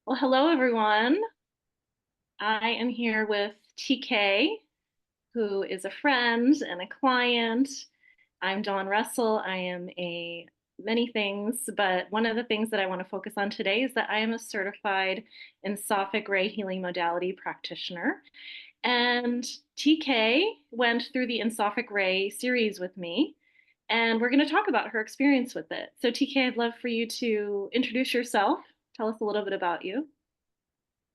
Well, hello everyone. I am here with TK, who is a friend and a client. I'm Dawn Russell. I am a many things, but one of the things that I want to focus on today is that I am a certified Ensofic Ray Healing Modality practitioner. And TK went through the Ensofic Ray series with me, and we're going to talk about her experience with it. So, TK, I'd love for you to introduce yourself. Tell us a little bit about you.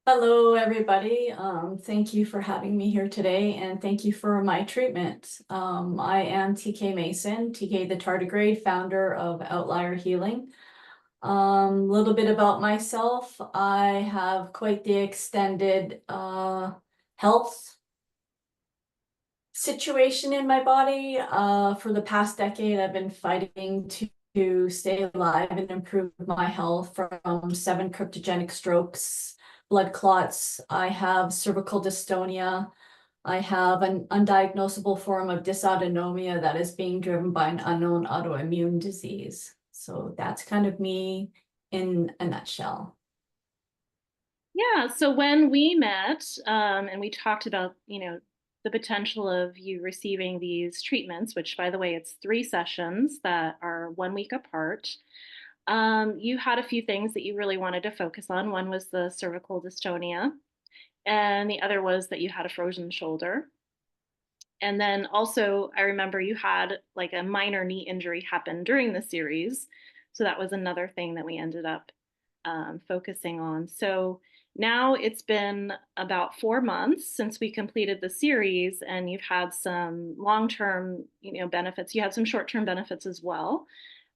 Hello, everybody. Thank you for having me here today, and thank you for my treatment. I am TK Mason, TK the Tardigrade, founder of Outlier Healing. A little bit about myself. I have quite the extended health situation in my body. For the past decade, I've been fighting to stay alive and improve my health from 7 cryptogenic strokes, blood clots. I have cervical dystonia. I have an undiagnosable form of dysautonomia that is being driven by an unknown autoimmune disease. So that's kind of me in a nutshell. Yeah, so when we met and we talked about, the potential of you receiving these treatments, which by the way, it's 3 sessions that are 1 week apart. You had a few things that you really wanted to focus on. One was the cervical dystonia, and the other was that you had a frozen shoulder. And then also, I remember you had like a minor knee injury happen during the series. So that was another thing that we ended up focusing on. So now it's been about 4 months since we completed the series, and you've had some long-term, benefits. You had some short-term benefits as well.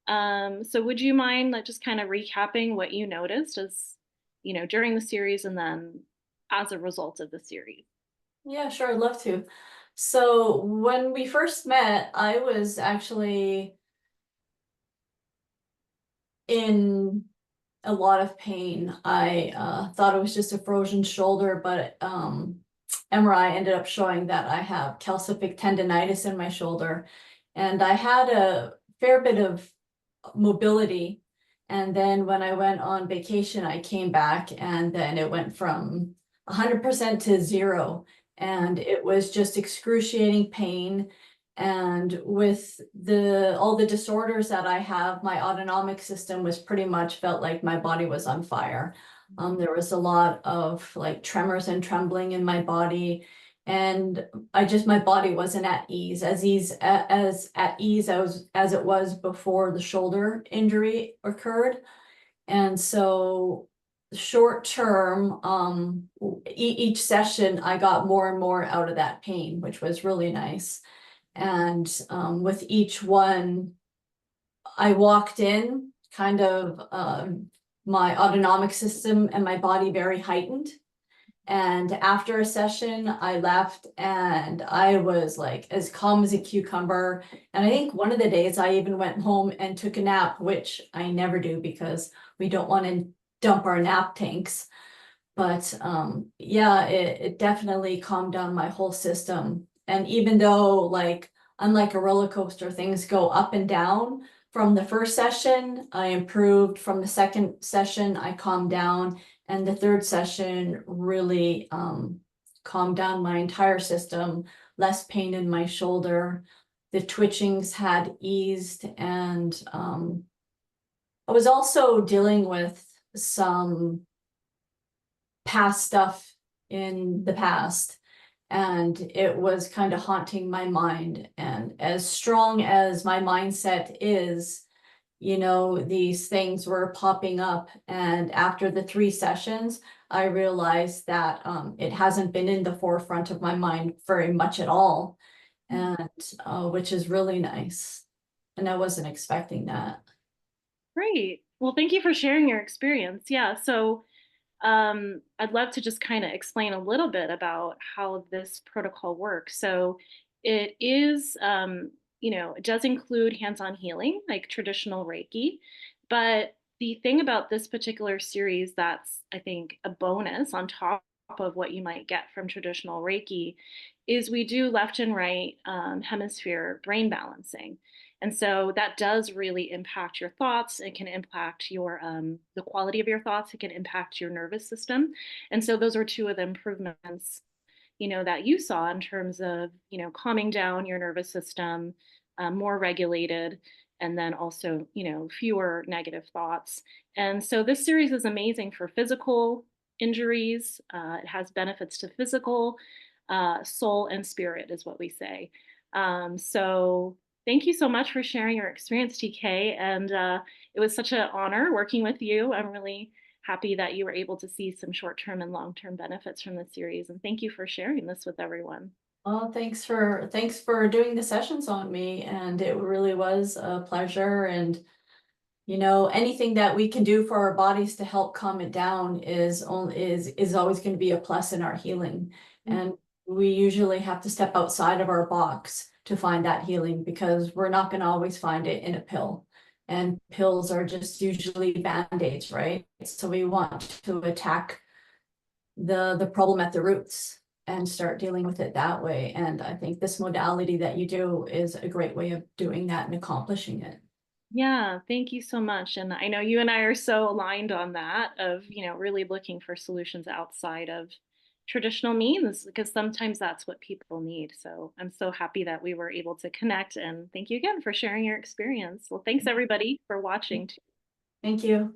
So would you mind like just kind of recapping what you noticed as, during the series and then as a result of the series? Yeah, sure, I'd love to. So when we first met, I was actually in a lot of pain. I thought it was just a frozen shoulder, but MRI ended up showing that I have calcific tendonitis in my shoulder, and I had a fair bit of mobility. And then when I went on vacation, I came back, and then it went from 100% to 0, and it was just excruciating pain. And with all the disorders that I have, my autonomic system was pretty much felt like my body was on fire. There was a lot of like tremors and trembling in my body, and my body wasn't at ease, as at ease as it was before the shoulder injury occurred. And so short term, each session I got more and more out of that pain, which was really nice. And with each one, I walked in kind of my autonomic system and my body very heightened. And after a session, I left and I was like as calm as a cucumber. And I think one of the days I even went home and took a nap, which I never do because we don't want to dump our nap tanks. But yeah, it definitely calmed down my whole system. And even though, like, unlike a roller coaster, things go up and down, from the first session, I improved. From the second session, I calmed down. And the third session really calmed down my entire system, less pain in my shoulder. The twitchings had eased. And I was also dealing with some past stuff in the past, and it was kind of haunting my mind. And as strong as my mindset is, these things were popping up. And after the 3 sessions, I realized that it hasn't been in the forefront of my mind very much at all, and which is really nice. And I wasn't expecting that. Great. Well, thank you for sharing your experience. Yeah, so I'd love to just kind of explain a little bit about how this protocol works. So it is, it does include hands-on healing, like traditional Reiki, but the thing about this particular series that's, I think, a bonus on top of what you might get from traditional Reiki is we do left and right hemisphere brain balancing. And so that does really impact your thoughts. It can impact your the quality of your thoughts. It can impact your nervous system. And so those are two of the improvements, that you saw in terms of, calming down your nervous system, more regulated, and then also, fewer negative thoughts. And so this series is amazing for physical injuries. It has benefits to physical, soul, and spirit, is what we say. So thank you so much for sharing your experience, TK. And it was such an honor working with you. I'm really happy that you were able to see some short-term and long-term benefits from the series. And thank you for sharing this with everyone. Well, thanks for doing the sessions on me, and it really was a pleasure. And anything that we can do for our bodies to help calm it down is always going to be a plus in our healing. And we usually have to step outside of our box to find that healing, because we're not going to always find it in a pill. And pills are just usually band-aids, right? So we want to attack the problem at the roots and start dealing with it that way. And I think this modality that you do is a great way of doing that and accomplishing it. Yeah, thank you so much. And I know you and I are so aligned on that of, really looking for solutions outside of traditional means, because sometimes that's what people need. So I'm so happy that we were able to connect, and thank you again for sharing your experience. Well, thanks everybody for watching. Thank you.